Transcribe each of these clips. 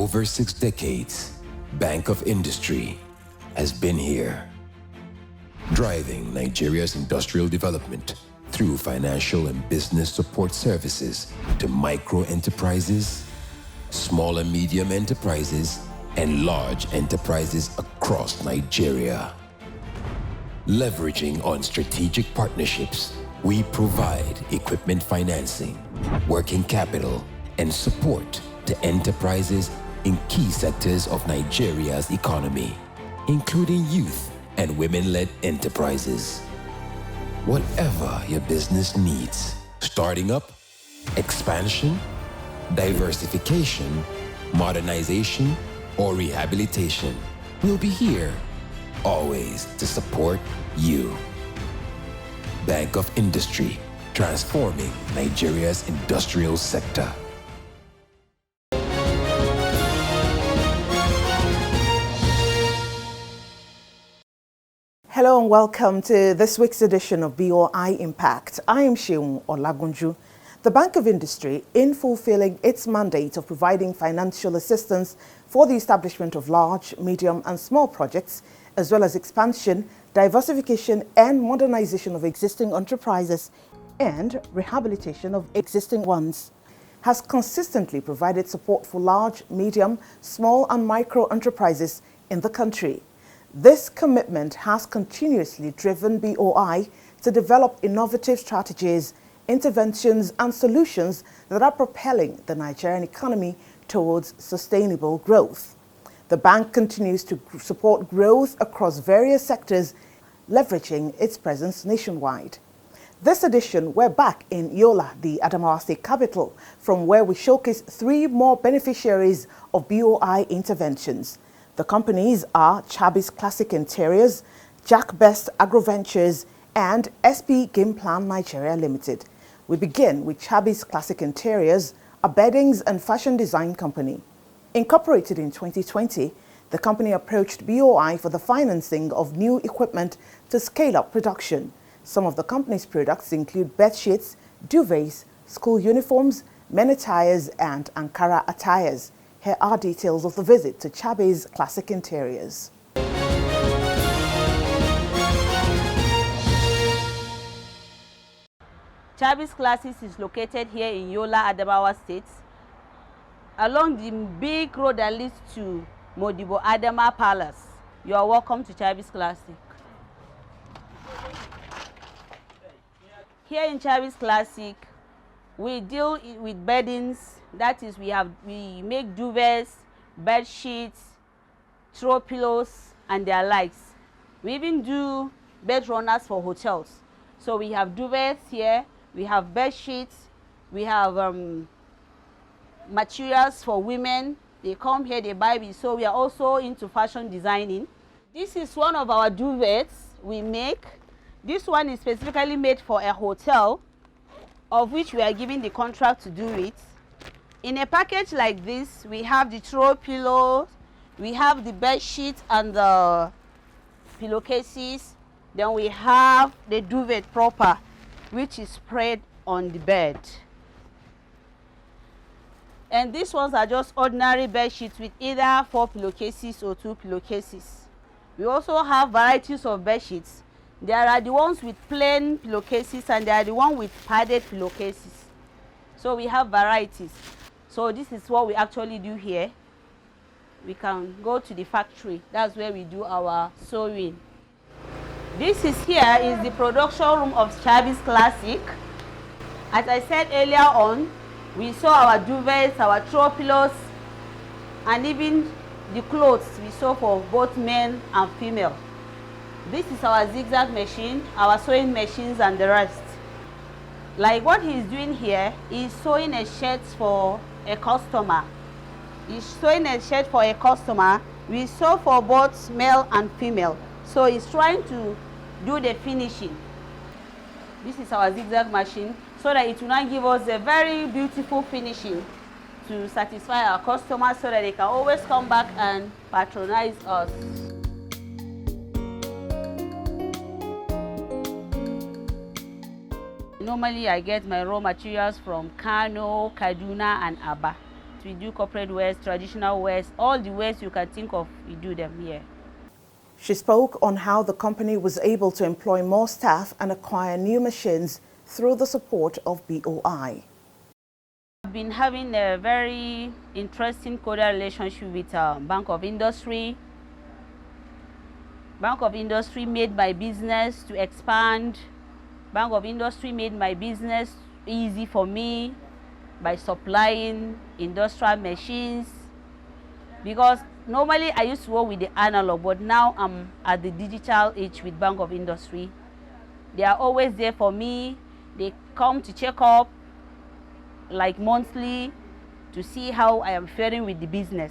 over 6 decades, Bank of Industry has been here, driving Nigeria's industrial development through financial and business support services to micro enterprises, small and medium enterprises, and large enterprises across Nigeria. Leveraging on strategic partnerships, we provide equipment financing, working capital, and support to enterprises in key sectors of Nigeria's economy, including youth and women-led enterprises. Whatever your business needs, starting up, expansion, diversification, modernization, or rehabilitation, we'll be here, always to support you. Bank of Industry, transforming Nigeria's industrial sector. Hello and welcome to this week's edition of BOI Impact. I am Seun Olagunju. The Bank of Industry, in fulfilling its mandate of providing financial assistance for the establishment of large, medium and small projects, as well as expansion, diversification and modernization of existing enterprises and rehabilitation of existing ones, has consistently provided support for large, medium, small and micro enterprises in the country. This commitment has continuously driven BOI to develop innovative strategies, interventions and solutions that are propelling the Nigerian economy towards sustainable growth. The bank continues to support growth across various sectors, leveraging its presence nationwide. This edition, we're back in Yola, the Adamawa State capital, from where we showcase 3 more beneficiaries of BOI interventions. The companies are Chabis Classic Interiors, Jack Best Agroventures, and SP Game Plan Nigeria Limited. We begin with Chabis Classic Interiors, a beddings and fashion design company. Incorporated in 2020, the company approached BOI for the financing of new equipment to scale up production. Some of the company's products include bed sheets, duvets, school uniforms, men attires, and Ankara attires. Here are details of the visit to Chabis Classic Interiors. Chabis Classics is located here in Yola, Adamawa State, along the big road that leads to Modibo Adama Palace. You are welcome to Chabis Classic. Here in Chabis Classic, we deal with beddings. That is, we make duvets, bed sheets, throw pillows, and their likes. We even do bed runners for hotels. So we have duvets here, we have bed sheets, we have materials for women. They come here, they buy it. So we are also into fashion designing. This is one of our duvets we make. This one is specifically made for a hotel, of which we are giving the contract to do it. In a package like this, we have the throw pillows, we have the bed sheets and the pillowcases. Then we have the duvet proper, which is spread on the bed. And these ones are just ordinary bed sheets with either 4 pillowcases or 2 pillowcases. We also have varieties of bed sheets. There are the ones with plain pillowcases and there are the ones with padded pillowcases. So we have varieties. So this is what we actually do here. We can go to the factory. That's where we do our sewing. This is the production room of Chabis Classic. As I said earlier on, we sew our duvets, our throw pillows, and even the clothes we sew for both men and female. This is our zigzag machine, our sewing machines, and the rest. Like what he's doing here is sewing a shirt for a customer. He's sewing a shirt for a customer. We sew for both male and female. So he's trying to do the finishing. This is our zigzag machine, so that it will not give us a very beautiful finishing to satisfy our customers, so that they can always come back and patronize us. Normally I get my raw materials from Kano, Kaduna and Aba. We do corporate wears, traditional wears, all the wears you can think of, we do them here. She spoke on how the company was able to employ more staff and acquire new machines through the support of BOI. I've been having a very interesting cordial relationship with Bank of Industry. Bank of Industry made my business to expand. Bank of Industry made my business easy for me by supplying industrial machines, because normally I used to work with the analog, but now I'm at the digital age with Bank of Industry. They are always there for me. They come to check up like monthly to see how I am faring with the business.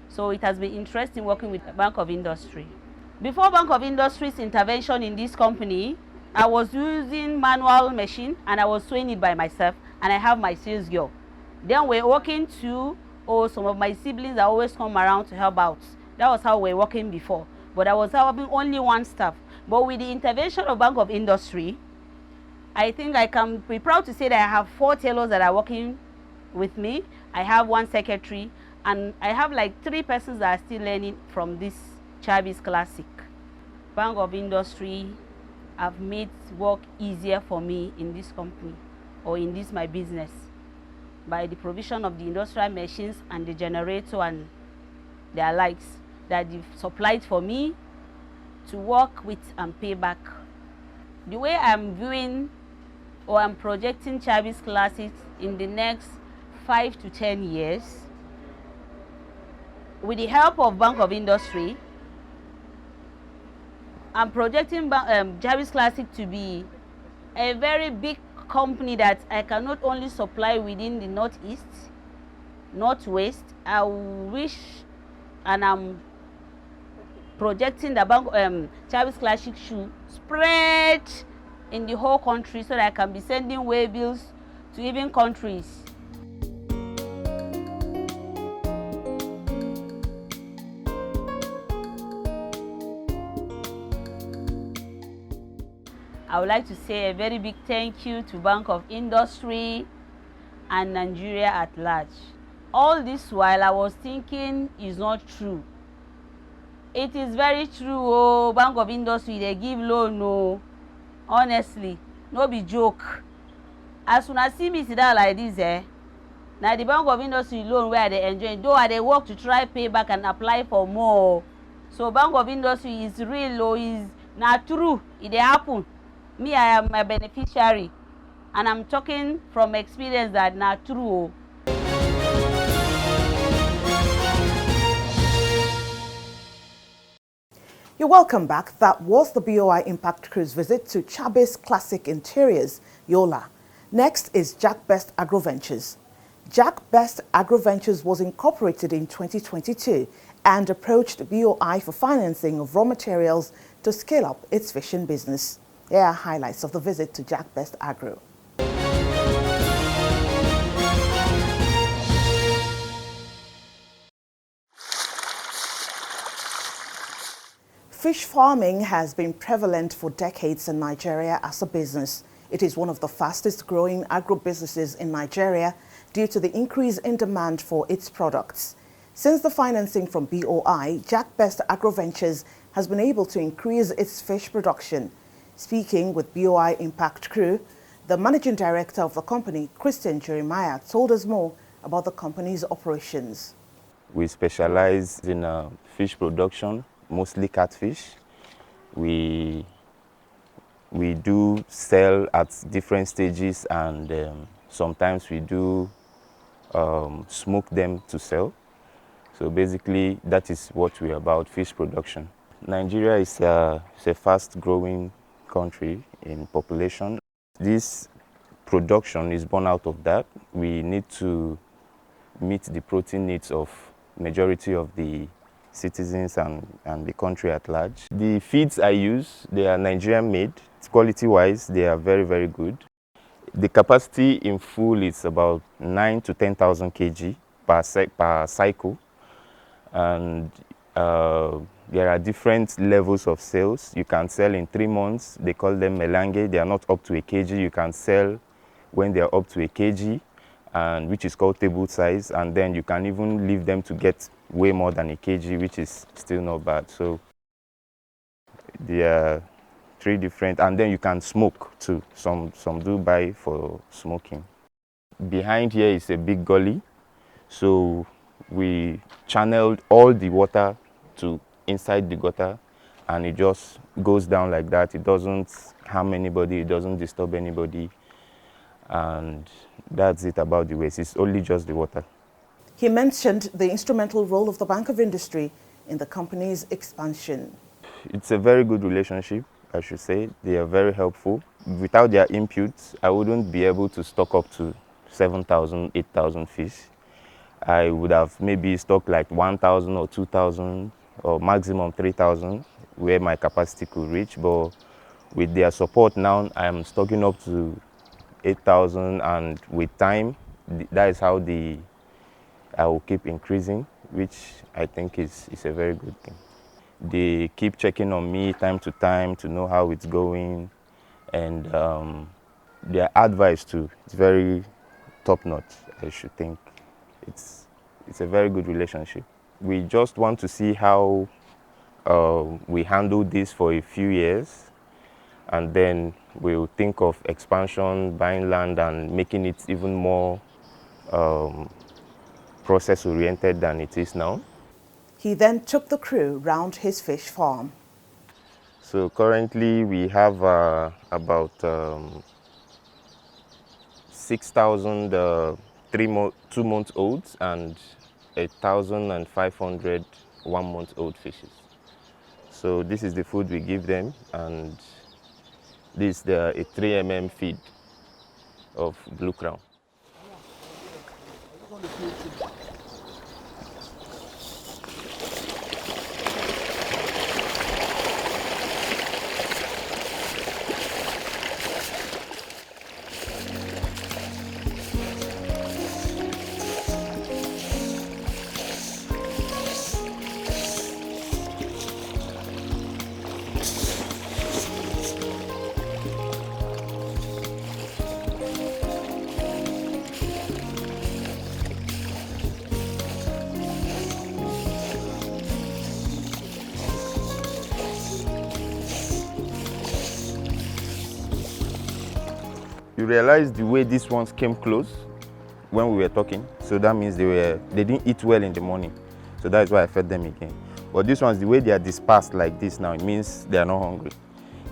So it has been interesting working with Bank of Industry. Before Bank of Industry's intervention in this company, I was using manual machine and I was sewing it by myself, and I have my sales girl. Then we're working to, some of my siblings are always come around to help out. That was how we're working before. But I was having only one staff. But with the intervention of Bank of Industry, I think I can be proud to say that I have 4 tailors that are working with me. I have 1 secretary, and I have like 3 persons that are still learning from this Chabis Classic. Bank of Industry have made work easier for me in this company, or in this my business, by the provision of the industrial machines and the generator and their likes that they've supplied for me to work with and pay back. The way I'm viewing or I'm projecting Chabis Classics in the next 5 to 10 years, with the help of Bank of Industry, I'm projecting Chabis Classic to be a very big company that I can not only supply within the Northeast, Northwest. I wish, and I'm projecting the Chabis Classic should spread in the whole country so that I can be sending way bills to even countries. I would like to say a very big thank you to Bank of Industry and Nigeria at large. All this while I was thinking is not true. It is very true. Oh, Bank of Industry, they give loan. No, honestly, no be joke. As soon as see me sit down like this, now the Bank of Industry loan where they enjoy, though I they work to try pay back and apply for more. So Bank of Industry is real. Oh, is not true. It dey happen. Me, I am a beneficiary, and I'm talking from experience that not true. You're welcome back. That was the BOI Impact Cruise visit to Chabis Classic Interiors, Yola. Next is Jack Best Agro Ventures. Jack Best Agro Ventures was incorporated in 2022 and approached BOI for financing of raw materials to scale up its fishing business. Here are highlights of the visit to Jack Best Agro. Fish farming has been prevalent for decades in Nigeria as a business. It is one of the fastest growing agro-businesses in Nigeria due to the increase in demand for its products. Since the financing from BOI, Jack Best Agro Ventures has been able to increase its fish production. Speaking with BOI Impact Crew, the managing director of the company, Christian Jeremiah, told us more about the company's operations. We specialize in fish production, mostly catfish. We do sell at different stages, and sometimes we do smoke them to sell. So basically, that is what we're about, fish production. Nigeria is a fast-growing country in population. This production is born out of that. We need to meet the protein needs of majority of the citizens and the country at large. The feeds I use, they are Nigerian made. Quality-wise, they are very, very good. The capacity in full is about 9 to 10,000 kg per cycle. And there are different levels of sales. You can sell in 3 months. They call them melange. They are not up to a kg. You can sell when they are up to a kg. and which is called table size, and then you can even leave them to get way more than a kg, which is still not bad. So there are 3 different, and then you can smoke too. Some do buy for smoking. Behind here is a big gully, so we channeled all the water to inside the gutter, and it just goes down like that. It doesn't harm anybody, it doesn't disturb anybody, and that's it about the waste. It's only just the water. He mentioned the instrumental role of the Bank of Industry in the company's expansion. It's a very good relationship, I should say. They are very helpful. Without their inputs, I wouldn't be able to stock up to 7,000, 8,000 fish. I would have maybe stocked like 1,000 or 2,000 or maximum 3,000 where my capacity could reach. But with their support now, I'm stocking up to 8,000, and with time, that is how I will keep increasing, which I think is a very good thing. They keep checking on me time to time to know how it's going, and their advice too, it's very top-notch, I should think. It's a very good relationship. We just want to see how we handle this for a few years, and then we'll think of expansion, buying land, and making it even more process-oriented than it is now. He then took the crew round his fish farm. So currently we have about 6,000 2-month-olds and 1,500 1-month-old fishes. So this is the food we give them, and this is a 3 mm feed of Blue Crown. You realize the way these ones came close when we were talking, so that means they didn't eat well in the morning, so that's why I fed them again. But these ones, the way they are dispersed like this now, it means they are not hungry.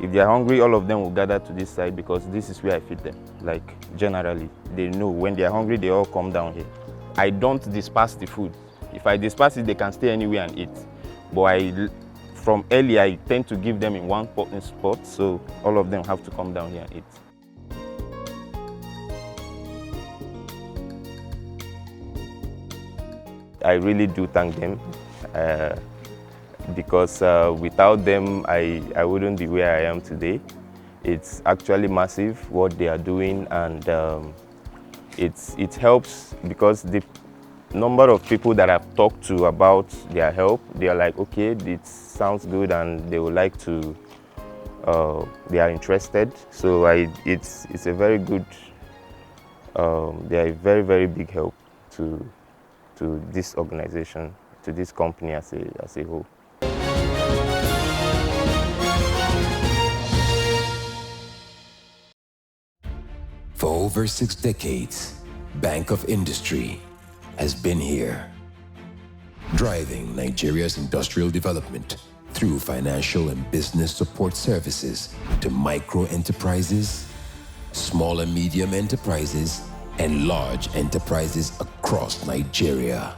If they are hungry, all of them will gather to this side because this is where I feed them. Like generally, they know when they are hungry, they all come down here. I don't disperse the food. If I disperse it, they can stay anywhere and eat. But from early, I tend to give them in one spot, so all of them have to come down here and eat. I really do thank them because without them, I wouldn't be where I am today. It's actually massive what they are doing, and it helps because the number of people that I've talked to about their help, they are like, okay, it sounds good, and they would like to, they are interested. So it's a very good, they are a very, very big help to this organization, to this company as a whole. For over 6 decades, Bank of Industry has been here, driving Nigeria's industrial development through financial and business support services to micro enterprises, small and medium enterprises, and large enterprises across Nigeria.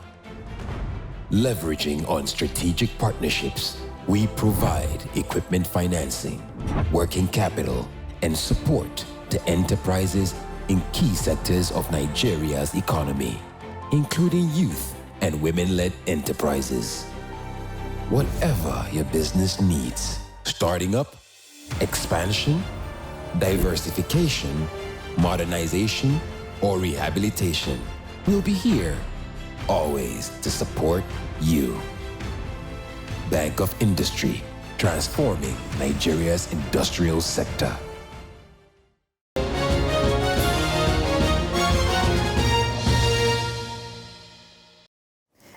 Leveraging on strategic partnerships, we provide equipment financing, working capital, and support to enterprises in key sectors of Nigeria's economy, including youth and women-led enterprises. Whatever your business needs, starting up, expansion, diversification, modernization, or rehabilitation, we'll be here, always to support you. Bank of Industry, transforming Nigeria's industrial sector.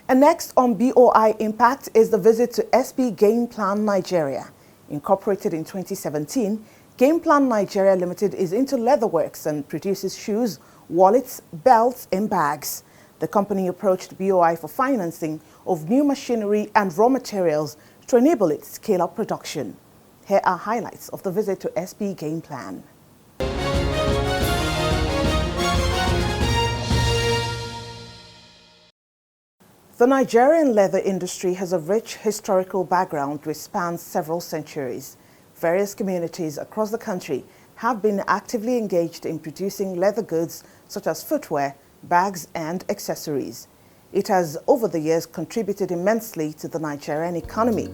And next on BOI Impact is the visit to SP Game Plan Nigeria. Incorporated in 2017, Game Plan Nigeria Limited is into leatherworks and produces shoes, wallets, belts, and bags. The company approached BOI for financing of new machinery and raw materials to enable its scale-up production. Here are highlights of the visit to SP Game Plan. The Nigerian leather industry has a rich historical background which spans several centuries. Various communities across the country have been actively engaged in producing leather goods such as footwear, bags, and accessories. It has, over the years, contributed immensely to the Nigerian economy.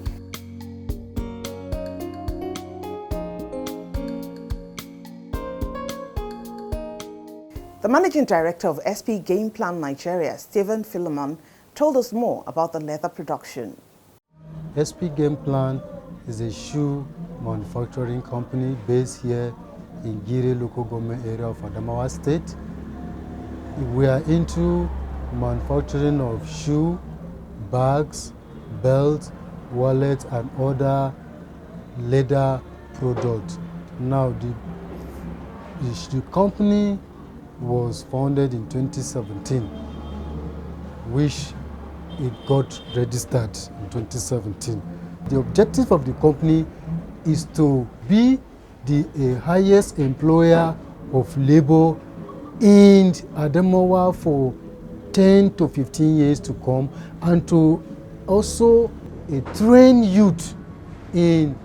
The Managing Director of SP Game Plan Nigeria, Seun, told us more about the leather production. SP Game Plan is a shoe manufacturing company based here in Gire local government area of Adamawa State. We are into manufacturing of shoe, bags, belts, wallets, and other leather products. Now, the company was founded in 2017, which it got registered in 2017. The objective of the company is to be the highest employer of labor in Adamawa for 10 to 15 years to come, and to also train youth in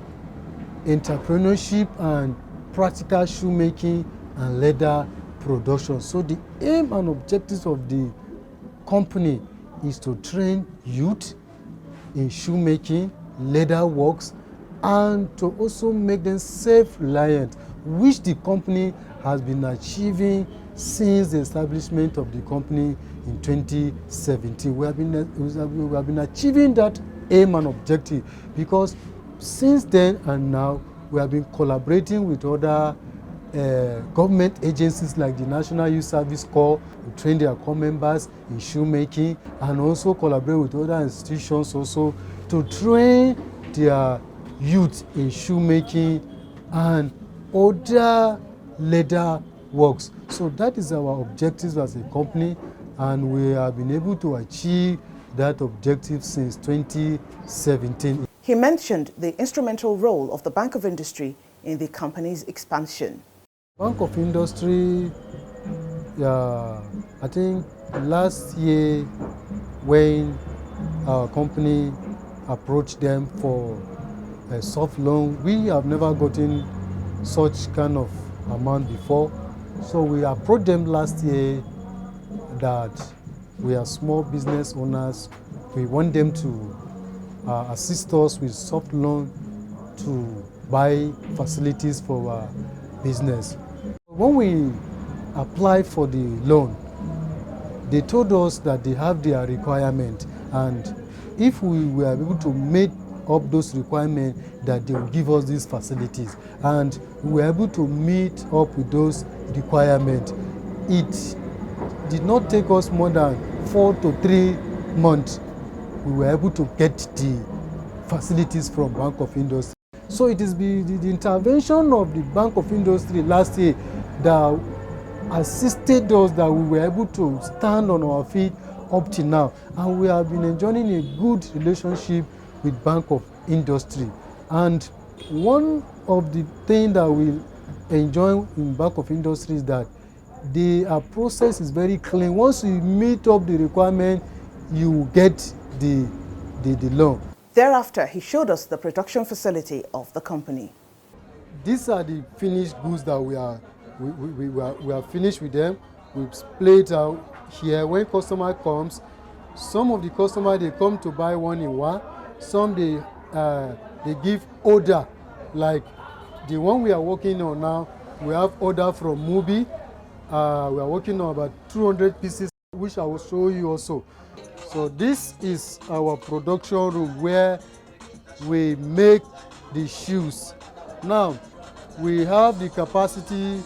entrepreneurship and practical shoemaking and leather production. So the aim and objectives of the company is to train youth in shoemaking, leather works, and to also make them self-reliant, which the company has been achieving since the establishment of the company in 2017. We have been achieving that aim and objective because since then and now we have been collaborating with other government agencies like the National Youth Service Corps to train their corps members in shoemaking, and also collaborate with other institutions also to train their youth in shoemaking and other leather works. So that is our objectives as a company, and we have been able to achieve that objective since 2017. He mentioned the instrumental role of the Bank of Industry in the company's expansion. Bank of Industry, I think last year when our company approached them for a soft loan, we have never gotten such kind of amount before. So we approached them last year that we are small business owners. We want them to assist us with soft loan to buy facilities for our business. When we applied for the loan, they told us that they have their requirement, and if we were able to meet up those requirements, that they will give us these facilities, and we were able to meet up with those requirements. It did not take us more than 4 to 3 months. We were able to get the facilities from Bank of Industry. So it is the intervention of the Bank of Industry last year that assisted us, that we were able to stand on our feet up to now. And we have been enjoying a good relationship with Bank of Industry. And one of the things that we enjoy in Bank of Industry is that the process is very clean. Once you meet up the requirement, you get the loan. Thereafter, he showed us the production facility of the company. These are the finished goods that we are finished with them. We split out here. When customer comes, some of the customers, they come to buy one in one. Some they give order, like the one we are working on now. We have order from Mubi. We are working on about 200 pieces, which I will show you also. So this is our production room where we make the shoes. Now, we have the capacity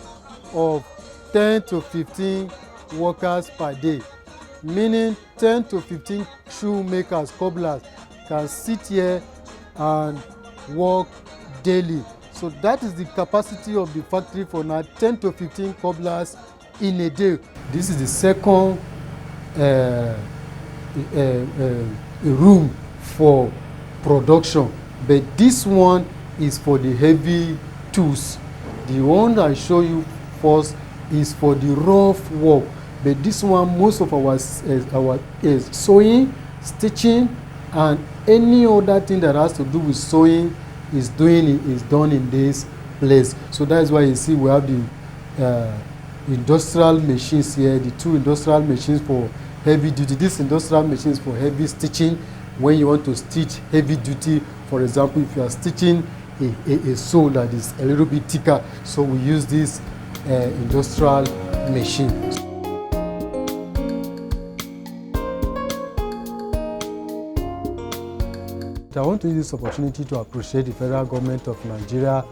of 10 to 15 workers per day. meaning 10 to 15 shoemakers, cobblers can sit here and work daily. So that is the capacity of the factory for now, 10 to 15 cobblers in a day. This is the second room for production, but this one is for the heavy tools. The one I show you first is for the rough work, but this one, most of our sewing, stitching, and any other thing that has to do with sewing is done in this place. So that is why you see we have the industrial machines here, the two industrial machines for heavy duty. This industrial machines for heavy stitching, when you want to stitch heavy duty. For example, if you are stitching a sole that is a little bit thicker, so we use this industrial machine. I want to use this opportunity to appreciate the federal government of Nigeria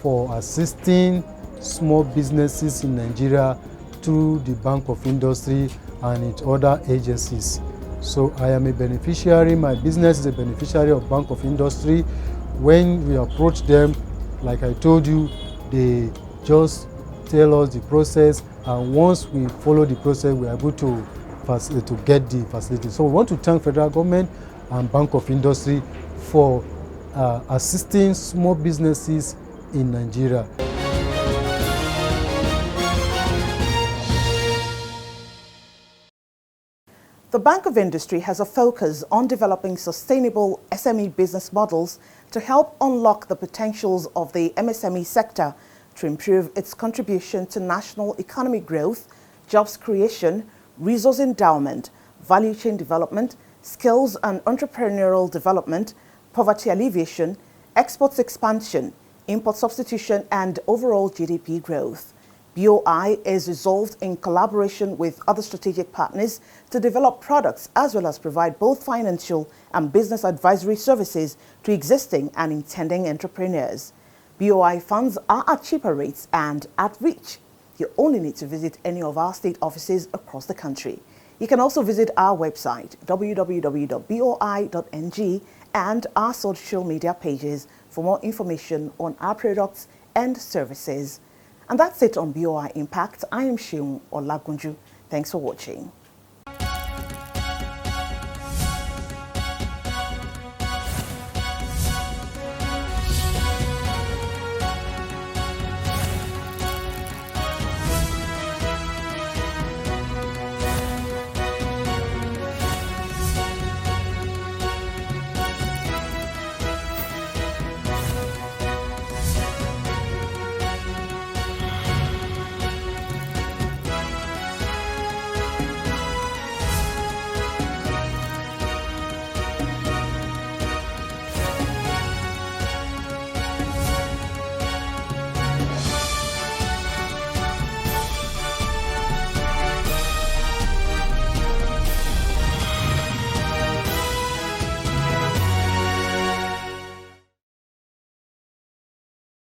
for assisting small businesses in Nigeria through the Bank of Industry and its other agencies. So I am a beneficiary, my business is a beneficiary of Bank of Industry. When we approach them, like I told you, they just tell us the process, and once we follow the process, we are able to get the facility. So we want to thank federal government and Bank of Industry for assisting small businesses in Nigeria. The Bank of Industry has a focus on developing sustainable SME business models to help unlock the potentials of the MSME sector to improve its contribution to national economic growth, jobs creation, resource endowment, value chain development, skills and entrepreneurial development, poverty alleviation, exports expansion, import substitution, and overall GDP growth. BOI is resolved in collaboration with other strategic partners to develop products as well as provide both financial and business advisory services to existing and intending entrepreneurs. BOI funds are at cheaper rates and at reach. You only need to visit any of our state offices across the country. You can also visit our website, www.boi.ng, and our social media pages for more information on our products and services. And that's it on BOI Impact. I am Seun Olagunju. Thanks for watching.